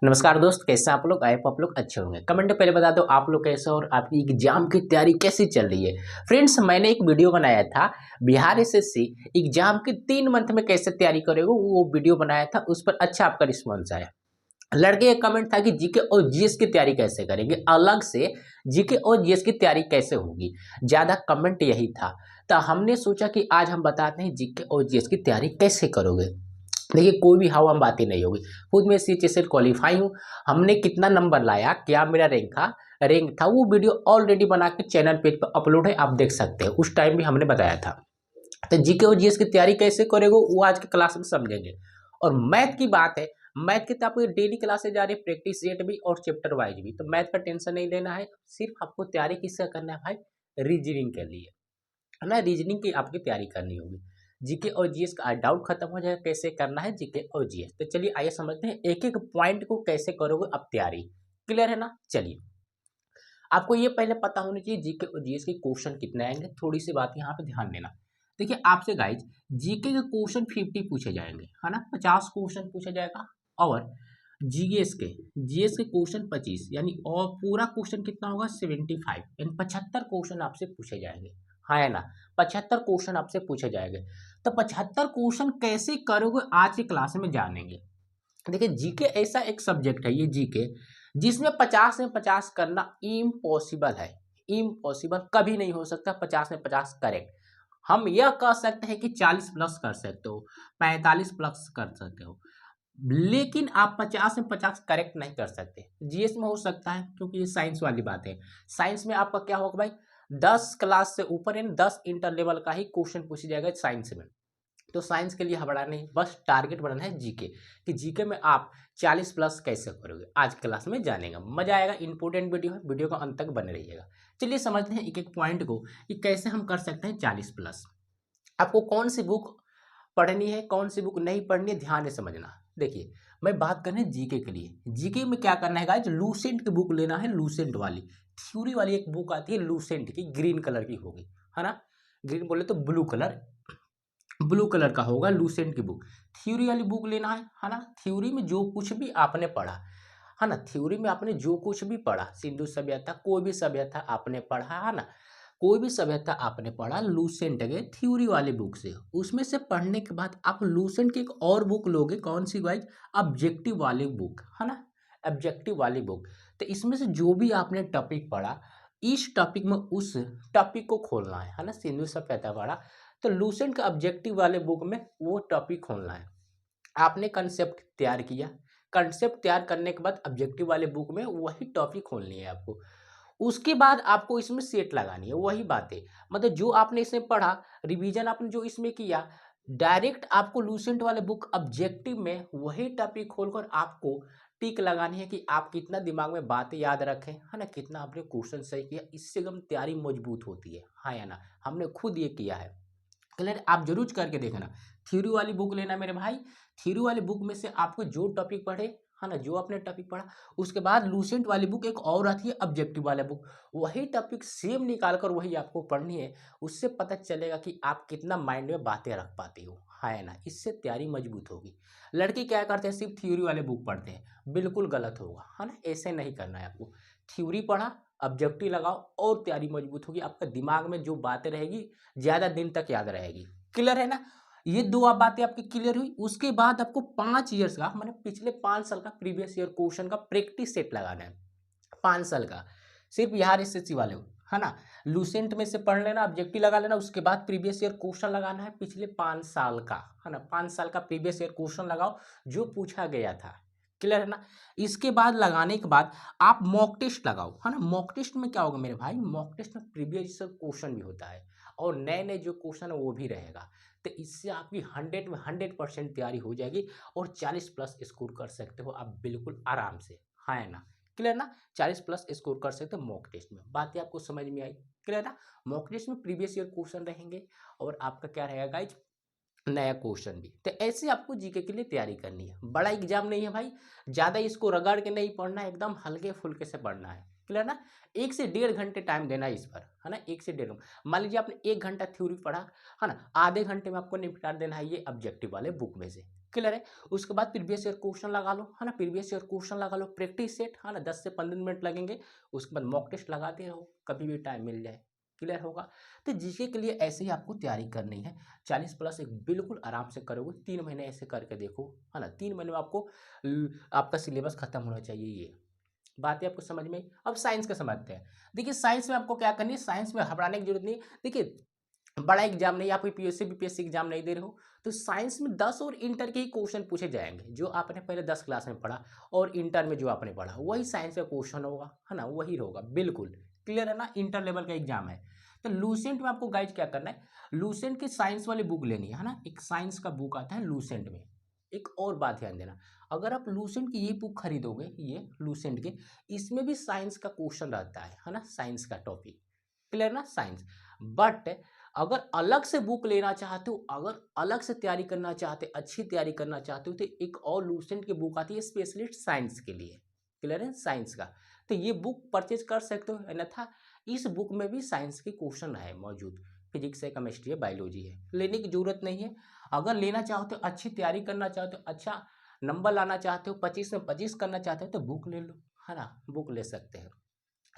नमस्कार दोस्त, कैसे हैं आप लोग? आई होप आप लोग अच्छे होंगे। कमेंट में पहले बता दो आप लोग कैसे हो और आपकी एग्जाम की तैयारी कैसी चल रही है। फ्रेंड्स, मैंने एक वीडियो बनाया था बिहार एसएससी एग्जाम के 3 मंथ में कैसे तैयारी करोगे, वो वीडियो बनाया था। उस पर अच्छा आपका रिस्पॉन्स आया। लड़के का कमेंट था कि जीके और जीएस की तैयारी कैसे करेंगे, अलग से जीके और जीएस की तैयारी कैसे होगी। ज्यादा कमेंट यही था, तो हमने सोचा कि आज हम बताते हैं जीके और जीएस की तैयारी कैसे करोगे। देखिए, कोई भी हवा में बातें नहीं होगी। खुद मैं सीएचएस से क्वालिफाई हूँ। हमने कितना नंबर लाया, क्या मेरा रैंक था, वो वीडियो ऑलरेडी बना के चैनल पेज पर अपलोड है, आप देख सकते हैं। उस टाइम भी हमने बताया था। तो जीके और जीएस की तैयारी कैसे करेंगे वो आज की क्लास में समझेंगे। और मैथ की बात है, मैथ की तो आपको डेली क्लासेज जा रही है, प्रैक्टिस सेट भी और चैप्टर वाइज भी। तो मैथ का टेंशन नहीं लेना है, सिर्फ आपको तैयारी किसका करना है भाई? रीजनिंग के लिए, है ना। रीजनिंग की आपकी तैयारी करनी होगी। जीके और जीएस का डाउट खत्म हो जाएगा कैसे करना है जीके और जीएस। तो चलिए आइए समझते हैं एक एक पॉइंट को कैसे करोगे अब तैयारी। क्लियर है ना? चलिए, आपको ये पहले पता होनी चाहिए जीके और जीएस के क्वेश्चन कितने आएंगे। थोड़ी सी बात यहाँ पे ध्यान देना। देखिए आपसे गाइज, जीके के क्वेश्चन 50 पूछे जाएंगे, है ना। 50 क्वेश्चन पूछा जाएगा। और जीएस के क्वेश्चन 25, यानी और पूरा क्वेश्चन कितना होगा? 75, यानी 75 क्वेश्चन आपसे पूछे जाएंगे। हाँ है ना, 75 क्वेश्चन आपसे पूछे जाएंगे। तो 75 क्वेश्चन कैसे करोगे आज की क्लास में जानेंगे। देखिए, जीके ऐसा एक सब्जेक्ट है, ये जीके, जिसमें 50 में 50 करना इम्पॉसिबल है। इम्पॉसिबल कभी नहीं हो सकता 50 में 50 करेक्ट। हम यह कह सकते हैं कि 40 प्लस कर सकते हो, 45 प्लस कर सकते हो, लेकिन आप 50 में 50 करेक्ट नहीं कर सकते। जीएस में हो सकता है, क्योंकि ये साइंस वाली बात है। साइंस में आपका क्या होगा भाई? 10 क्लास से ऊपर, यानी 10 इंटर लेवल का ही क्वेश्चन पूछा जाएगा साइंस में। तो साइंस के लिए घबराना नहीं, बस टारगेट बनाना है जीके, कि जीके में आप 40 प्लस कैसे करोगे। आज क्लास में जानेगा, मजा आएगा। इंपॉर्टेंट वीडियो है, वीडियो का अंत तक बने रहिएगा। चलिए समझते हैं एक एक पॉइंट को कि कैसे हम कर सकते हैं 40 प्लस। आपको कौन सी बुक पढ़नी है, कौन सी बुक नहीं पढ़नी है, ध्यान से समझना। देखिए, मैं बात करने जीके के लिए। जीके में क्या करना है गाइस? लूसेंट की बुक लेना है, लूसेंट वाली। थ्योरी वाली एक बुक आती है लूसेंट की, ग्रीन कलर की होगी, है ना। ग्रीन बोले तो ब्लू कलर का होगा लूसेंट की बुक। थ्योरी वाली बुक लेना है ना। थ्योरी में जो कुछ भी आपने पढ़ा, है ना, थ्योरी में आपने जो कुछ भी पढ़ा, सिंधु सभ्यता, कोई भी सभ्यता आपने पढ़ा, है ना, कोई भी सभ्यता आपने पढ़ा लूसेंट के थ्योरी वाली बुक से। उसमें से पढ़ने के बाद आप लूसेंट की एक और बुक लोगे, कौन सी गाइज? ऑब्जेक्टिव वाली बुक, है ना, ऑब्जेक्टिव वाली बुक। तो इसमें से जो भी आपने टॉपिक पढ़ा, इस टॉपिक में उस टॉपिक को खोलना है ना। सिंधु सभ्यता पढ़ा तो लूसेंट का ऑब्जेक्टिव वाले बुक में वो टॉपिक खोलना है। आपने कंसेप्ट तैयार किया, कंसेप्ट तैयार करने के बाद ऑब्जेक्टिव वाले बुक में वही टॉपिक खोलनी है आपको। उसके बाद आपको इसमें सेट लगानी है, वही बातें, मतलब जो आपने इसमें पढ़ा, रिवीजन आपने जो इसमें किया, डायरेक्ट आपको लूसेंट वाले बुक ऑब्जेक्टिव में वही टॉपिक खोलकर आपको टिक लगानी है कि आप कितना दिमाग में बातें याद रखें, है ना, कितना आपने क्वेश्चन सही किया। इससे एकदम तैयारी मजबूत होती है, हाँ या ना। हमने खुद ये किया है। क्लियर? आप जरूर करके देखना। थ्योरी वाली बुक लेना मेरे भाई। थ्योरी वाली बुक में से आपको जो टॉपिक पढ़े, है ना, जो आपने टॉपिक पढ़ा, उसके बाद लूसेंट वाली बुक एक और आती है ऑब्जेक्टिव वाला बुक, वही टॉपिक सेम निकाल कर वही आपको पढ़नी है। उससे पता चलेगा कि आप कितना माइंड में बातें रख पाते हो, है ना। इससे तैयारी मजबूत होगी। लड़के क्या करते हैं? सिर्फ थ्योरी वाले बुक पढ़ते हैं, बिल्कुल गलत होगा, है ना। ऐसे नहीं करना है आपको। थ्योरी पढ़ा, ऑब्जेक्टिव लगाओ और तैयारी मजबूत होगी। आपका दिमाग में जो बातें रहेगी ज्यादा दिन तक याद रहेगी। क्लियर है ना? ये दो आप बातें आपकी क्लियर हुई। उसके बाद आपको 5 ईयर्स का, मैंने पिछले 5 साल का प्रीवियस ईयर क्वेश्चन का प्रैक्टिस सेट लगाना है। 5 साल का, सिर्फ बिहार एसएससी वाले हो, है ना। लूसेंट में से पढ़ लेना, ऑब्जेक्टिव लगा लेना, उसके बाद प्रीवियस ईयर क्वेश्चन लगाना है पिछले 5 साल का, है ना। 5 साल का प्रीवियस ईयर क्वेश्चन लगाओ जो पूछा गया था। क्लियर है ना? इसके बाद लगाने के बाद आप मॉक टेस्ट लगाओ, है ना। मॉक टेस्ट में क्या होगा मेरे भाई? मॉक टेस्ट में प्रीवियस ईयर क्वेश्चन भी होता है और नए नए जो क्वेश्चन है वो भी रहेगा। तो इससे आपकी 100 में 100% तैयारी हो जाएगी और 40 प्लस स्कोर कर सकते हो आप बिल्कुल आराम से, है ना। क्लियर ना? 40 प्लस स्कोर कर सकते हो मॉक टेस्ट में। बातें आपको समझ में आई? क्लियर ना? मॉक टेस्ट में प्रीवियस ईयर क्वेश्चन रहेंगे और आपका क्या रहेगा गाइज? नया क्वेश्चन भी। तो ऐसे आपको जीके के लिए तैयारी करनी है। बड़ा एग्जाम नहीं है भाई, ज्यादा इसको रगड़ के नहीं पढ़ना है, एकदम हल्के फुल्के से पढ़ना है। क्लियर ना? 1 से 1.5 घंटे टाइम देना है इस पर, है ना। 1 से 1.5 मान लीजिए आपने 1 घंटा थ्योरी पढ़ा, है ना, आधे घंटे में आपको निपटा देना है ये ऑब्जेक्टिव वाले बुक में से। क्लियर है। उसके बाद प्रीवियस ईयर क्वेश्चन लगा लो, है ना, प्रीवियस ईयर क्वेश्चन लगा लो, प्रैक्टिस सेट, है ना, 10 से 15 मिनट लगेंगे। उसके बाद मॉक टेस्ट लगाते रहो, कभी भी टाइम मिल जाए। क्लियर होगा। तो जीके के लिए ऐसे ही आपको तैयारी करनी है। 40 प्लस एक बिल्कुल आराम से करोगे, 3 महीने ऐसे करके देखो, है ना, 3 महीने में आपको आपका सिलेबस खत्म होना चाहिए। ये बातें आपको समझ में आई। अब साइंस का समझते हैं। देखिए साइंस में आपको क्या करनी है, साइंस में घबराने की जरूरत नहीं है। देखिए बड़ा एग्जाम नहीं, आप यूपीएससी बीपीएससी एग्जाम नहीं दे रहे हो, तो साइंस में 10 और इंटर के ही क्वेश्चन पूछे जाएंगे, जो आपने पहले 10 क्लास में पढ़ा और इंटर में जो आपने पढ़ा वही साइंस का क्वेश्चन होगा, है ना, वही होगा बिल्कुल। क्लियर है ना, इंटर लेवल का एग्जाम है। तो लूसेंट में आपको गाइड क्या करना है, लूसेंट की साइंस वाली बुक लेनी है ना, एक साइंस का बुक आता है लूसेंट में। एक और बात ध्यान देना, अगर आप लूसेंट की ये बुक खरीदोगे, ये लूसेंट के, इसमें भी साइंस का क्वेश्चन रहता है ना, साइंस का टॉपिक। क्लियर ना, साइंस। बट अगर अलग से बुक लेना चाहते हो, अगर अलग से तैयारी करना चाहते, अच्छी तैयारी करना चाहते हो, तो एक और लूसेंट की बुक आती है स्पेशलिस्ट साइंस के लिए। क्लियर है, साइंस का। तो ये बुक परचेज कर सकते हो, अन्यथा इस बुक में भी साइंस के क्वेश्चन है मौजूद, फिजिक्स है, केमिस्ट्री है, बायोलॉजी है। लेने की जरूरत नहीं है। अगर लेना चाहते हो, अच्छी तैयारी करना चाहते हो, अच्छा नंबर लाना चाहते हो, 25 में 25 करना चाहते हो, तो बुक ले लो, है ना, बुक ले सकते हो।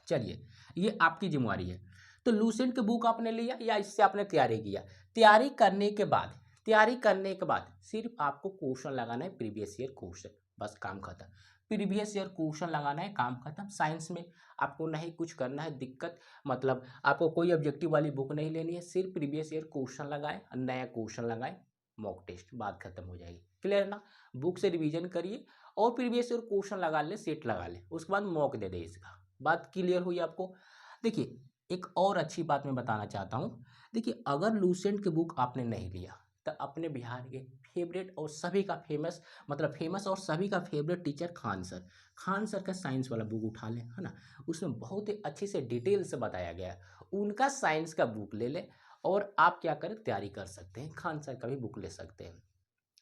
चलिए, ये आपकी जिम्मेवारी है। तो लूसेंट के बुक आपने लिया या इससे आपने तैयारी किया, तैयारी करने के बाद, तैयारी करने के बाद सिर्फ आपको क्वेश्चन लगाना है, प्रीवियस ईयर क्वेश्चन, बस काम खत्म। प्रीवियस ईयर क्वेश्चन लगाना है, काम खत्म। साइंस में आपको नहीं कुछ करना है, दिक्कत मतलब आपको कोई ऑब्जेक्टिव वाली बुक नहीं लेनी है, सिर्फ प्रीवियस ईयर क्वेश्चन लगाए, नया क्वेश्चन लगाए, मॉक टेस्ट, बात खत्म हो जाएगी। क्लियर है ना, बुक से रिवीजन करिए और प्रीवियस ईयर क्वेश्चन लगा ले, सेट लगा ले, उसके बाद मॉक दे दे। इसका बात क्लियर हुई आपको। देखिए एक और अच्छी बात मैं बताना चाहता हूँ। देखिए अगर लूसेंट की बुक आपने नहीं लिया, तो अपने बिहार के फेवरेट और सभी का फेमस, मतलब फेमस और सभी का favourite teacher Khan sir, Khan sir का साइंस वाला बुक उठा लें, है ना, उसमें बहुत ही अच्छे से डिटेल से बताया गया है, उनका साइंस का बुक ले लें और आप क्या करें, तैयारी कर सकते हैं, खान सर का भी बुक ले सकते हैं।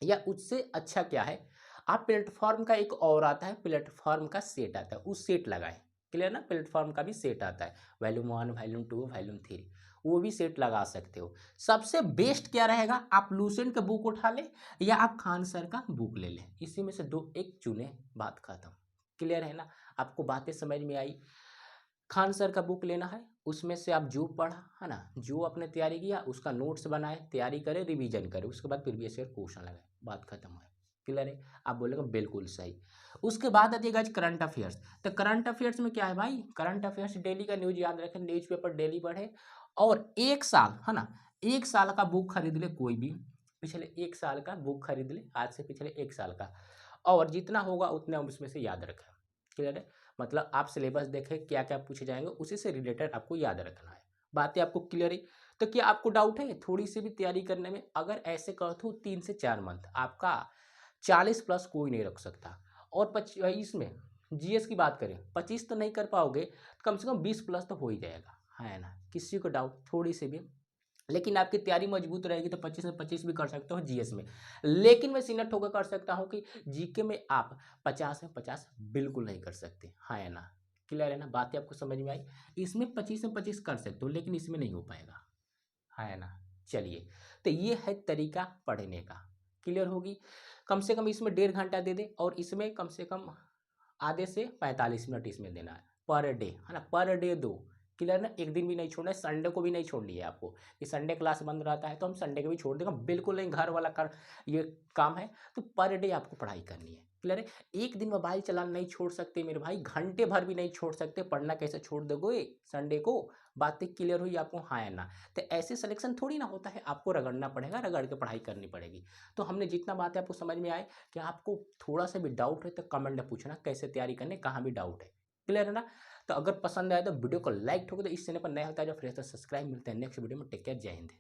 या उससे अच्छा क्या है, आप प्लेटफॉर्म का एक और आता है, प्लेटफॉर्म का सेट आता है, उस सेट लगाएं। क्लियर ना, प्लेटफॉर्म का भी सेट आता है, वॉल्यूम 1, वॉल्यूम 2, वॉल्यूम 3, वो भी सेट लगा सकते हो। सबसे बेस्ट क्या रहेगा, आप लूसेंट का बुक उठा ले या आप खान सर का बुक ले लें, इसी में से दो एक चुने, बात खत्म। क्लियर है ना, आपको बातें समझ में आई। खान सर का बुक लेना है, उसमें से आप जो पढ़ा, है ना, जो आपने तैयारी किया उसका नोट्स बनाए, तैयारी करें, रिवीजन करें, उसके बाद प्रीवियस ईयर क्वेश्चन लगाए, बात खत्म है। क्लियर है, आप बोलेंगे बिल्कुल सही। उसके बाद आ जाएगा करंट अफेयर्स। तो करंट अफेयर्स में क्या है भाई, करंट अफेयर्स डेली का न्यूज याद रखें, न्यूज़पेपर डेली पढ़े और एक साल, है ना, एक साल का बुक खरीद ले, कोई भी पिछले एक साल का बुक खरीद ले, आज से पिछले एक साल का, और जितना होगा उतना उसमें से याद रखें। क्लियर है, मतलब आप सिलेबस देखें क्या क्या पूछे जाएंगे, उसी से रिलेटेड आपको याद रखना है। बातें आपको क्लियर है। तो क्या आपको डाउट है थोड़ी सी भी तैयारी करने में, अगर ऐसे करते हो 3 से 4 मंथ आपका 40 प्लस कोई नहीं रख सकता। और इसमें जीएस की बात करें, 25 तो नहीं कर पाओगे, तो कम से कम 20 प्लस तो हो ही जाएगा, है ना, किसी को डाउट थोड़ी सी भी, लेकिन आपकी तैयारी मजबूत रहेगी तो 25 में 25 भी कर सकते हो जीएस में। लेकिन मैं सीनियर ठोकर कर सकता हूँ कि जीके में आप 50 में 50 बिल्कुल नहीं कर सकते, हाँ है ना। क्लियर है ना, बातें आपको समझ में आई। इसमें 25 में 25 कर सकते हो, लेकिन इसमें नहीं हो पाएगा, हाँ है ना। चलिए, तो ये है तरीका पढ़ने का। क्लियर होगी। कम से कम इसमें 1.5 घंटा दे दे और इसमें कम से कम आधे से 45 मिनट इसमें देना है पर डे, है ना, पर डे दो। क्लियर ना, एक दिन भी नहीं छोड़ना है, संडे को भी नहीं छोड़नी है आपको, कि संडे क्लास बंद रहता है तो हम संडे को भी छोड़ देंगे, बिल्कुल नहीं, घर वाला कर ये काम है। तो पर डे आपको पढ़ाई करनी है। क्लियर है, एक दिन मोबाइल चलाना नहीं छोड़ सकते मेरे भाई, घंटे भर भी नहीं छोड़ सकते, पढ़ना कैसे छोड़ दोगे संडे को। बातें क्लियर हुई आपको, हाँ है ना। तो ऐसे सिलेक्शन थोड़ी ना होता है, आपको रगड़ना पड़ेगा, रगड़ के पढ़ाई करनी पड़ेगी। तो हमने जितना बातें आपको समझ में आए, कि आपको थोड़ा सा भी डाउट है तो कमेंट में पूछना, कैसे तैयारी करने, कहाँ भी डाउट है। क्लियर है ना। तो अगर पसंद आए तो वीडियो को लाइक ठोक दो, इस चैनल पर नया होता है जो फ्रेश, तो सब्सक्राइब। मिलते हैं नेक्स्ट वीडियो में, टेक केयर, जय हिंद।